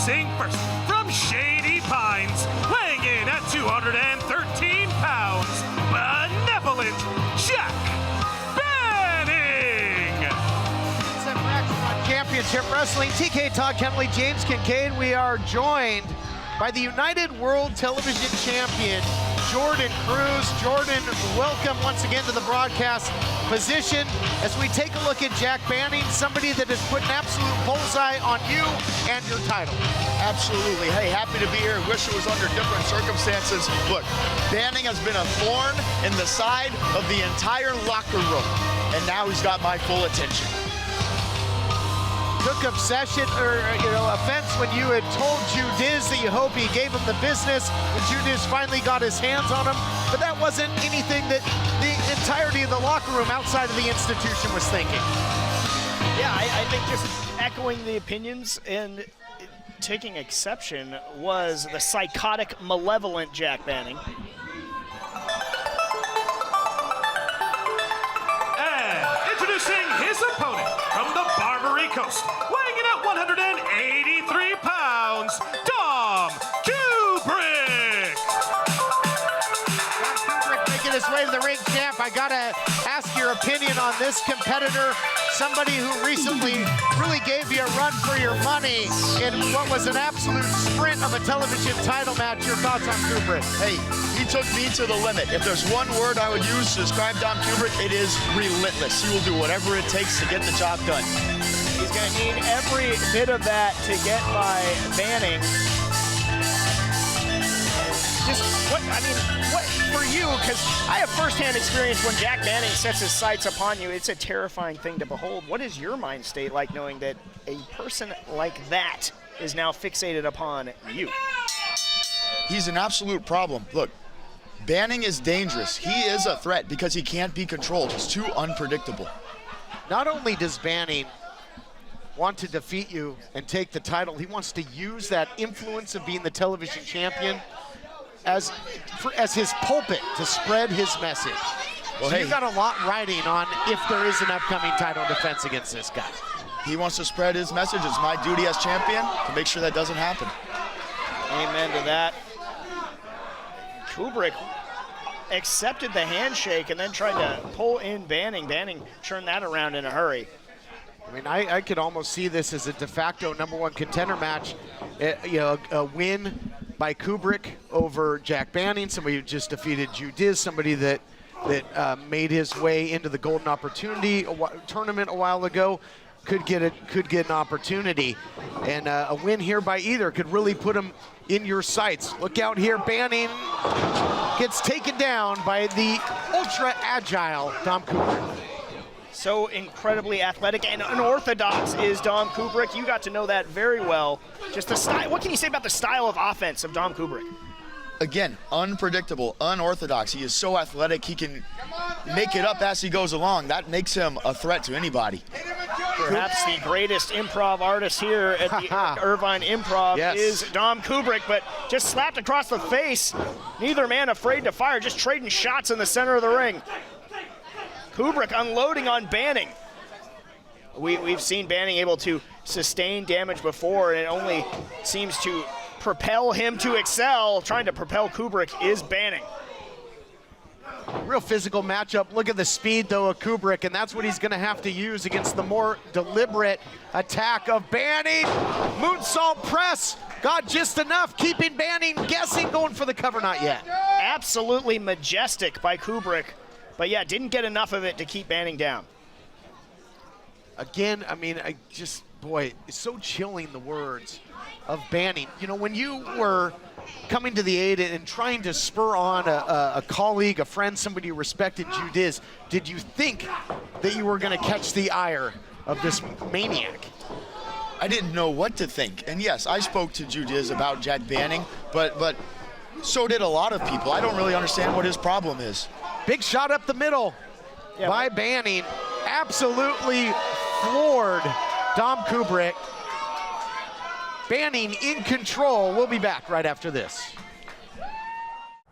Introducing first, from Shady Pines, weighing in at 213 pounds, Benevolent Jack Banning! It's a Fraction One Championship Wrestling. TK Todd Kenley, James Kincaid. We are joined by the United World Television Champion, Jordan Cruz. Jordan, welcome once again to the broadcast position as we take a look at Jack Banning, somebody that has put an absolute bullseye on you and your title. Absolutely. Hey, happy to be here. Wish it was under different circumstances. Look, Banning has been a thorn in the side of the entire locker room, and now he's got my full attention. Took obsession or offense when you had told Judiz that you hope he gave him the business, and Judiz finally got his hands on him. But that wasn't anything that the entirety of the locker room outside of the institution was thinking. Yeah, I think just echoing the opinions and taking exception was the psychotic, malevolent Jack Banning. And introducing his opponent from the Barbary Coast, weighing in at 183 pounds, Dom Kubrick! Dom Kubrick making his way to the ring, champ. I gotta ask your opinion on this competitor, somebody who recently really gave you a run for your money in what was an absolute sprint of a television title match. Your thoughts on Kubrick? Hey, he took me to the limit. If there's one word I would use to describe Dom Kubrick, it is relentless. He will do whatever it takes to get the job done. He's going to need every bit of that to get by Banning. Just what for you, because I have firsthand experience when Jack Banning sets his sights upon you. It's a terrifying thing to behold. What is your mind state like knowing that a person like that is now fixated upon you? He's an absolute problem. Look, Banning is dangerous. He is a threat because he can't be controlled. He's too unpredictable. Not only does Banning want to defeat you and take the title, he wants to use that influence of being the television champion as his pulpit to spread his message. Well, so hey, you've got a lot riding on if there is an upcoming title defense against this guy. he wants to spread his message. It's my duty as champion to make sure that doesn't happen. Amen to that. Kubrick accepted the handshake and then tried to pull in Banning. Banning turned that around in a hurry. I mean, I could almost see this as a de facto #1 contender match. A win by Kubrick over Jack Banning, somebody who just defeated Judiz, somebody that made his way into the Golden Opportunity tournament a while ago, could get an opportunity, and a win here by either could really put him in your sights. Look out here, Banning gets taken down by the ultra agile Dom Kubrick. So incredibly athletic and unorthodox is Dom Kubrick. You got to know that very well. Just the style. What can you say about the style of offense of Dom Kubrick? Again, unpredictable, unorthodox. He is so athletic, he can make it up as he goes along. That makes him a threat to anybody. Perhaps the greatest improv artist here at the Irvine Improv is Dom Kubrick, but just slapped across the face. Neither man afraid to fire, just trading shots in the center of the ring. Kubrick unloading on Banning. We've seen Banning able to sustain damage before, and it only seems to propel him to excel. Trying to propel Kubrick is Banning. Real physical matchup. Look at the speed, though, of Kubrick, and that's what he's going to have to use against the more deliberate attack of Banning. Moonsault press. Got just enough, keeping Banning guessing, going for the cover, not yet. Absolutely majestic by Kubrick. But yeah, didn't get enough of it to keep Banning down. Again, I mean, boy, it's so chilling, the words of Banning. You know, when you were coming to the aid and trying to spur on a colleague, a friend, somebody who respected Judiz, did you think that you were going to catch the ire of this maniac? I didn't know what to think. And yes, I spoke to Judiz about Jack Banning, but so did a lot of people. I don't really understand what his problem is. Big shot up the middle by Banning. Absolutely floored Dom Kubrick. Banning in control. We'll be back right after this.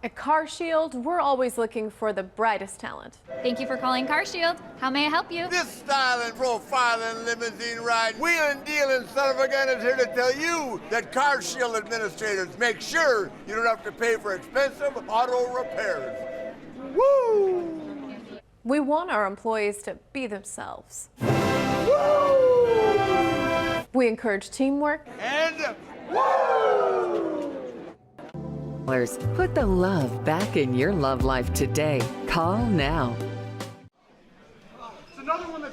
At CarShield, we're always looking for the brightest talent. Thank you for calling CarShield. How may I help you? This styling, profiling, limousine ride, wheeling, dealing son of a gun is here to tell you that CarShield administrators make sure you don't have to pay for expensive auto repairs. Woo! We want our employees to be themselves. Woo! We encourage teamwork. And woo! Put the love back in your love life today. Call now.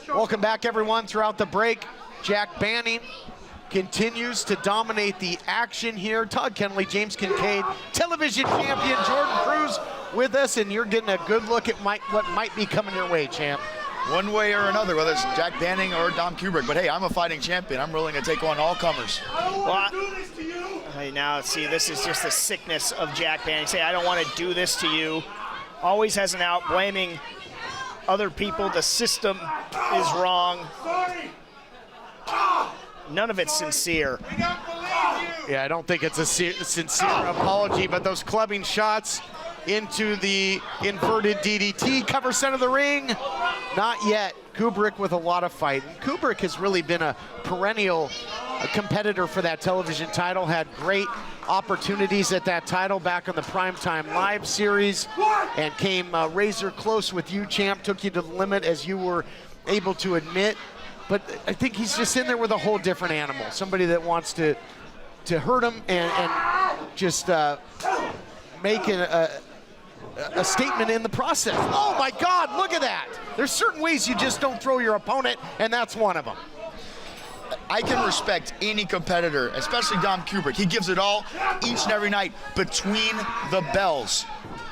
Welcome back, everyone. Throughout the break, Jack Banning continues to dominate the action here. Todd Kenley, James Kincaid, television champion Jordan Cruz with us, and you're getting a good look at what might be coming your way, champ. One way or another, whether it's Jack Banning or Dom Kubrick. But hey, I'm a fighting champion. I'm willing to take on all comers. Hey, now, see, this is just the sickness of Jack Banning. Say, I don't want to do this to you. Always has an out, blaming other people. The system is wrong. None of it's sincere. Yeah, I don't think it's a sincere apology, but those clubbing shots into the inverted DDT, cover center of the ring, not yet. Kubrick with a lot of fight. And Kubrick has really been a perennial competitor for that television title, had great opportunities at that title back on the Primetime Live series, and came razor close with you, champ, took you to the limit, as you were able to admit. But I think he's just in there with a whole different animal, somebody that wants to hurt him and just make a statement in the process. Oh my God, look at that. There's certain ways you just don't throw your opponent, and that's one of them. I can respect any competitor, especially Dom Kubrick. He gives it all each and every night between the bells.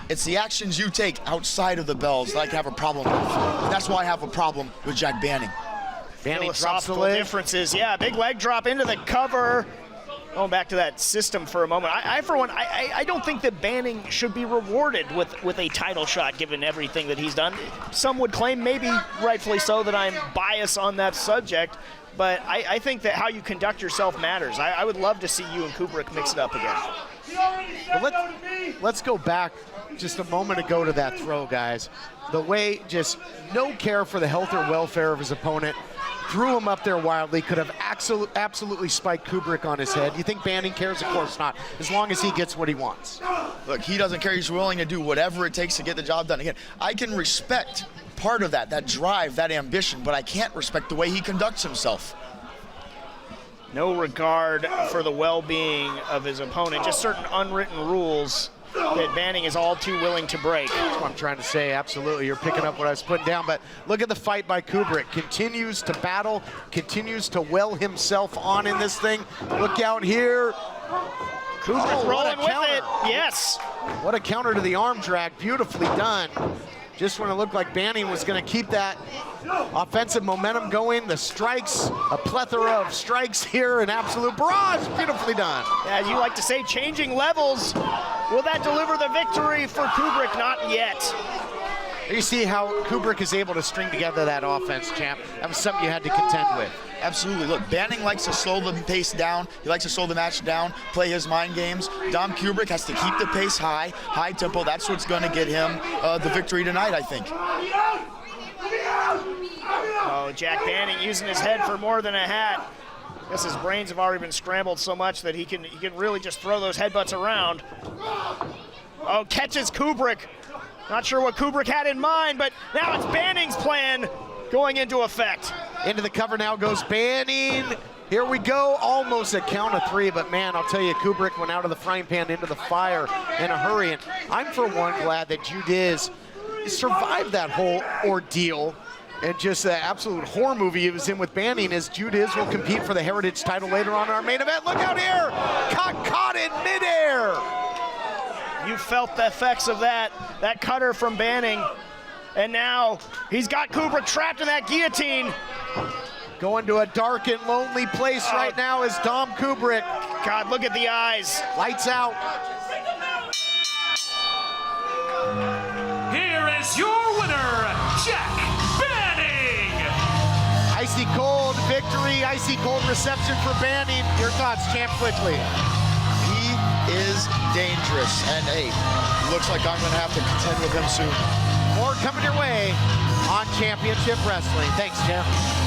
It's the actions you take outside of the bells that I can have a problem with. And that's why I have a problem with Jack Banning. Banning drops the Philosophical leg. differences. Yeah, big leg drop into the cover. Going back to that system for a moment, for one, I don't think that Banning should be rewarded with a title shot given everything that he's done. Some would claim, maybe rightfully so, that I'm biased on that subject, but I think that how you conduct yourself matters. I would love to see you and Kubrick mix it up again. Well, let's go back just a moment ago to that throw, guys. The way, just no care for the health or welfare of his opponent, threw him up there wildly, could have absolutely spiked Kubrick on his head. You think Banning cares? Of course not, as long as he gets what he wants. Look, he doesn't care. He's willing to do whatever it takes to get the job done. Again, I can respect part of that drive, that ambition, but I can't respect the way he conducts himself. No regard for the well-being of his opponent, just certain unwritten rules that Banning is all too willing to break. That's what I'm trying to say, absolutely. You're picking up what I was putting down, but look at the fight by Kubrick. Continues to battle, continues to well himself on in this thing. Look out here. Kubrick rolling with counter. it, yes. What a counter to the arm drag, beautifully done. Just when it looked like Banning was gonna keep that offensive momentum going, the strikes, a plethora of strikes here, an absolute barrage, beautifully done. As you like to say, changing levels. Will that deliver the victory for Kubrick? Not yet. You see how Kubrick is able to string together that offense, champ. That was something you had to contend with. Absolutely. Look, Banning likes to slow the pace down. He likes to slow the match down, play his mind games. Dom Kubrick has to keep the pace high tempo. That's what's going to get him the victory tonight, I think. Oh, Jack Banning using his head for more than a hat. I guess his brains have already been scrambled so much that he can really just throw those headbutts around. Oh, catches Kubrick. Not sure what Kubrick had in mind, but now it's Banning's plan going into effect. Into the cover now goes Banning. Here we go, almost a count of three, but man, I'll tell you, Kubrick went out of the frying pan into the fire in a hurry, and I'm for one glad that Judiz survived that whole ordeal and just the absolute horror movie he was in with Banning, as Judiz will compete for the Heritage title later on in our main event. Look out here, caught in midair. You felt the effects of that cutter from Banning. And now he's got Kubrick trapped in that guillotine. Going to a dark and lonely place right now is Dom Kubrick. God, look at the eyes. Lights out. Here is your winner, Jack Banning. Icy cold victory, icy cold reception for Banning. Your thoughts, champ, quickly. He is dangerous. And hey, Looks like I'm going to have to contend with him soon. More coming your way on Championship Wrestling. Thanks, Jeff.